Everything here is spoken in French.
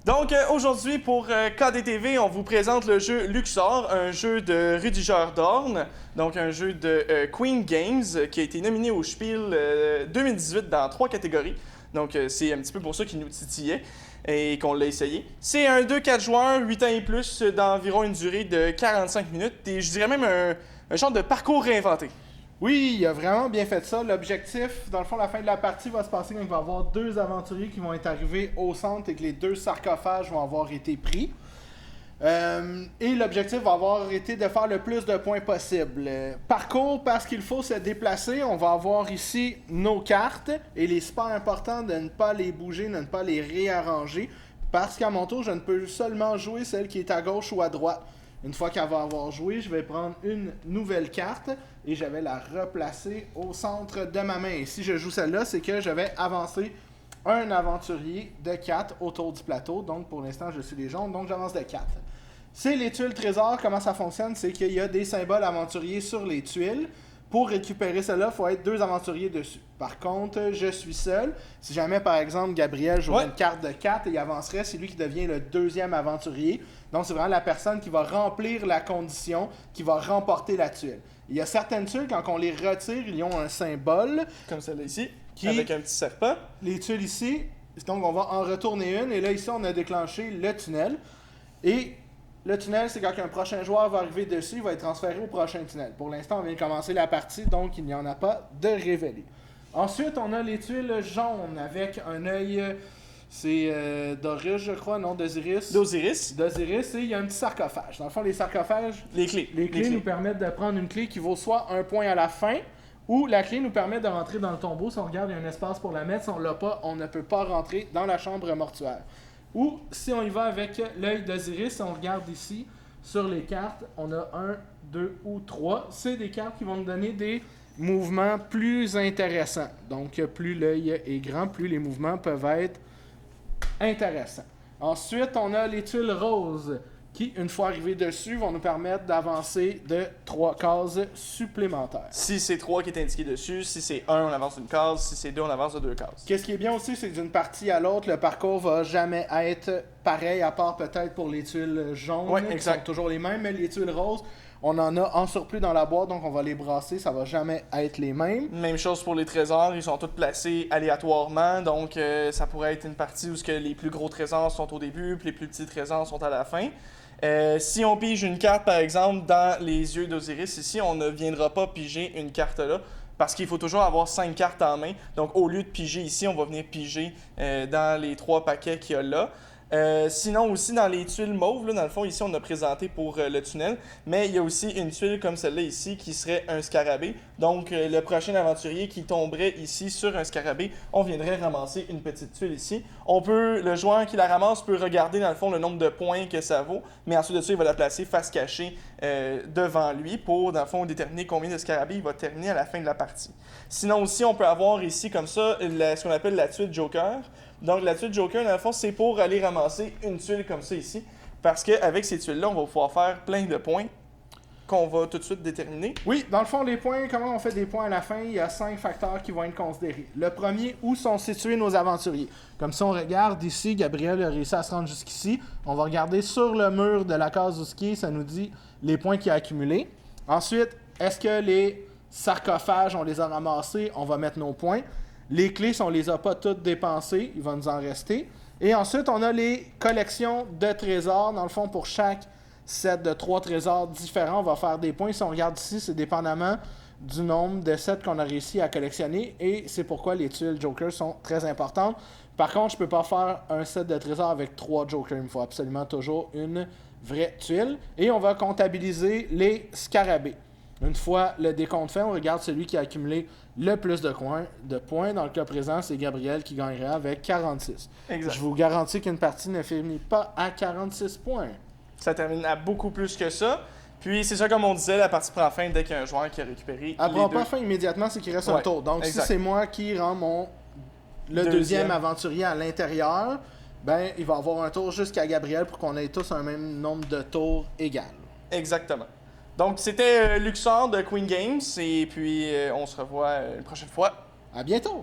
Donc aujourd'hui pour KDTV, on vous présente le jeu Luxor, un jeu de Rudiger Dorn, donc un jeu de Queen Games qui a été nominé au Spiel 2018 dans 3 catégories. Donc c'est un petit peu pour ça qu'il nous titillait et qu'on l'a essayé. C'est un 2-4 joueurs, 8 ans et plus, d'environ une durée de 45 minutes et je dirais même un genre de parcours réinventé. Oui, il a vraiment bien fait ça. L'objectif, dans le fond, la fin de la partie va se passer quand il va y avoir 2 aventuriers qui vont être arrivés au centre et que les 2 sarcophages vont avoir été pris. Et l'objectif va avoir été de faire le plus de points possible. Parcours, parce qu'il faut se déplacer, on va avoir ici nos cartes. Et il est super important de ne pas les bouger, de ne pas les réarranger. Parce qu'à mon tour, je ne peux seulement jouer celle qui est à gauche ou à droite. Une fois qu'elle va avoir joué, je vais prendre une nouvelle carte et je vais la replacer au centre de ma main. Et si je joue celle-là, c'est que je vais avancer un aventurier de 4 autour du plateau. Donc pour l'instant, je suis les jaunes, donc j'avance de 4. C'est les tuiles trésors. Comment ça fonctionne? C'est qu'il y a des symboles aventuriers sur les tuiles. Pour récupérer cela, il faut être 2 aventuriers dessus. Par contre, je suis seul. Si jamais, par exemple, Gabriel jouerait une carte de 4 et il avancerait, c'est lui qui devient le 2e aventurier. Donc, c'est vraiment la personne qui va remplir la condition, qui va remporter la tuile. Il y a certaines tuiles, quand on les retire, ils ont un symbole. Comme celle-là ici, avec un petit serpent. Les tuiles ici, donc on va en retourner une. Et là, ici, on a déclenché le tunnel. Et le tunnel, c'est quand un prochain joueur va arriver dessus, il va être transféré au prochain tunnel. Pour l'instant, on vient de commencer la partie, donc il n'y en a pas de révélé. Ensuite, on a les tuiles jaunes avec un œil, c'est d'Horus, je crois, non, d'Osiris. D'Osiris, et il y a un petit sarcophage. Dans le fond, les sarcophages, les clés nous permettent de prendre une clé qui vaut soit un point à la fin, ou la clé nous permet de rentrer dans le tombeau. Si on regarde, il y a un espace pour la mettre. Si on l'a pas, on ne peut pas rentrer dans la chambre mortuaire. Ou si on y va avec l'œil d'Osiris, on regarde ici sur les cartes, on a 1, 2 ou 3. C'est des cartes qui vont nous donner des mouvements plus intéressants. Donc plus l'œil est grand, plus les mouvements peuvent être intéressants. Ensuite, on a les tuiles roses qui, une fois arrivés dessus, vont nous permettre d'avancer de 3 cases supplémentaires. Si c'est 3 qui est indiqué dessus, si c'est 1, on avance d'une case, si c'est 2, on avance de 2 cases. Qu'est-ce qui est bien aussi, c'est que d'une partie à l'autre, le parcours va jamais être pareil, à part peut-être pour les tuiles jaunes, qui sont toujours les mêmes, mais les tuiles roses, on en a en surplus dans la boîte, donc on va les brasser, ça va jamais être les mêmes. Même chose pour les trésors, ils sont tous placés aléatoirement, donc ça pourrait être une partie où les plus gros trésors sont au début, puis les plus petits trésors sont à la fin. Si on pige une carte, par exemple, dans les yeux d'Osiris, ici, on ne viendra pas piger une carte là, parce qu'il faut toujours avoir 5 cartes en main. Donc, au lieu de piger ici, on va venir piger dans les 3 paquets qu'il y a là. Sinon aussi dans les tuiles mauves, là, dans le fond ici on a présenté pour le tunnel, mais il y a aussi une tuile comme celle-là ici qui serait un scarabée. Donc le prochain aventurier qui tomberait ici sur un scarabée, on viendrait ramasser une petite tuile ici. Le joueur qui la ramasse peut regarder dans le fond le nombre de points que ça vaut, mais ensuite de ça il va la placer face cachée devant lui pour dans le fond déterminer combien de scarabées il va terminer à la fin de la partie. Sinon aussi on peut avoir ici comme ça ce qu'on appelle la tuile Joker. Donc la tuile Joker, dans le fond, c'est pour aller ramasser une tuile comme ça ici. Parce qu'avec ces tuiles-là, on va pouvoir faire plein de points qu'on va tout de suite déterminer. Oui, dans le fond, les points, comment on fait des points à la fin? Il y a 5 facteurs qui vont être considérés. Le premier, où sont situés nos aventuriers? Comme ça, on regarde ici, Gabriel a réussi à se rendre jusqu'ici. On va regarder sur le mur de la case où ski, ça nous dit les points qu'il a accumulés. Ensuite, est-ce que les sarcophages, on les a ramassés? On va mettre nos points. Les clés, si on ne les a pas toutes dépensées, il va nous en rester. Et ensuite, on a les collections de trésors. Dans le fond, pour chaque set de 3 trésors différents, on va faire des points. Si on regarde ici, c'est dépendamment du nombre de sets qu'on a réussi à collectionner. Et c'est pourquoi les tuiles Joker sont très importantes. Par contre, je ne peux pas faire un set de trésors avec 3 Jokers. Il me faut absolument toujours une vraie tuile. Et on va comptabiliser les scarabées. Une fois le décompte fait, on regarde celui qui a accumulé le plus de points. Dans le cas présent, c'est Gabriel qui gagnera avec 46. Exact. Je vous garantis qu'une partie ne finit pas à 46 points. Ça termine à beaucoup plus que ça. Puis c'est ça, comme on disait, la partie prend fin dès qu'il y a un joueur qui a récupéré. Elle prend pas fin immédiatement, c'est qu'il reste un tour. Donc si c'est moi qui rends le deuxième aventurier à l'intérieur, ben il va avoir un tour jusqu'à Gabriel pour qu'on ait tous un même nombre de tours égal. Exactement. Donc, c'était Luxor de Queen Games, et puis on se revoit une prochaine fois. À bientôt!